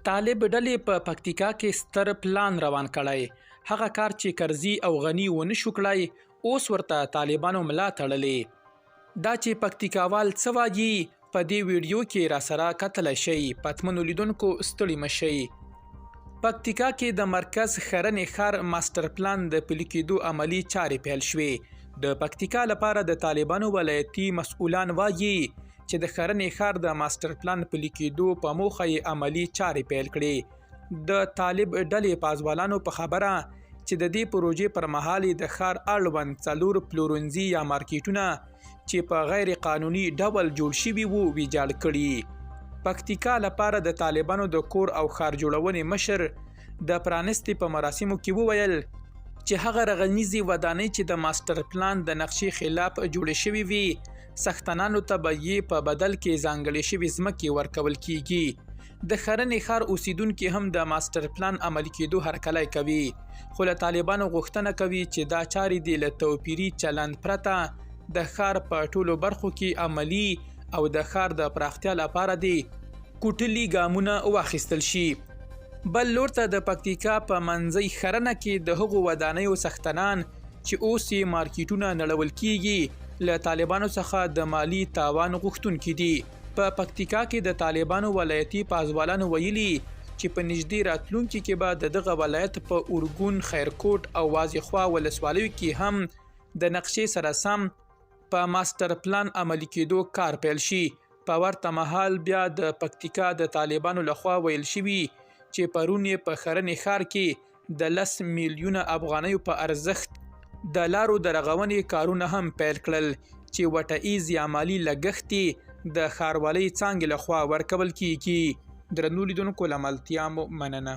طالب ډلې په پکتیکا کې ستر پلان روان کړی. هغه کار چې کرزي او غني ونه شو کړی اوس ورته طالبانو ملا تړلې. دا چې پکتیکاوال څه وایي په دې ویډیو کې را سره کتلی شئ. پتمنو لیدونکو ستړي مه شئ. پکتیکا کې د مرکز ښرنې ښار ماسټر پلان د پلي کېدو عملي چارې پیل شوې. د پکتیکا لپاره د طالبانو ولایتي مسؤلان وایي چې د ښرنې ښار د ماسټر پلان پلي کېدو په موخه یې عملي چارې پیل کړې. د طالب ډلې پازوالانو په خبره چې د دې پروژې پر مهال د ښار اړوند 4 پلورنځي یا مارکیټونه چې په غیر قانوني ډول جوړ شوي وو ویجاړ کړي. پکتیکا لپاره د طالبانو د کور او ښار جوړونې مشر د پرانستې په مراسمو کې وویل چې هغه رغنیزې ودانۍ چې د ماسټر پلان د نقشې خلاف جوړې شوې وي څښتنانو ته به یې په بدل کې ځانګړې شوې ځمکې ورکول کیږي. د ښرنې ښار اوسیدونکي هم د ماسټر پلان عملي کېدو هرکلی کوي، خو له طالبانو غوښتنه کوي چې دا چارې دې له توپیري چلند پرته د ښار په ټولو برخو کې عملي او د ښار د پراختیا لپاره دې کوټلي ګامونه واخیستل شي. بل لور ته د پکتیکا په منځۍ ښرنه کې د هغو ودانیو څښتنان چې اوس یې مارکیټونه نړول کیږي له طالبانو څخه د مالی تاوان غوښتونکي دي. په پکتیکا کې د طالبانو ولایتي پازوالانو ویلي چې په نږدې راتلونکي کې به د دغه ولایت په اورګون، خیرکوټ او وازیخوا ولسوالیو کې هم د نقشې سره سم په ماسټر پلان عملي کېدو کار پیل شي. په ورته مهال بیا د پکتیکا د طالبانو لخوا ویل شوي چې پرون یې په ښرنې ښار کې د 10 میلیونه افغانیو په ارزښت د لارو د رغونې کارونه هم پیل کړل چې وټه-ایز یا مالي لګښت یې د ښاروالۍ څانګې لخوا ورکول کیږي. درنو لیدونکو له ملتیا مو مننه.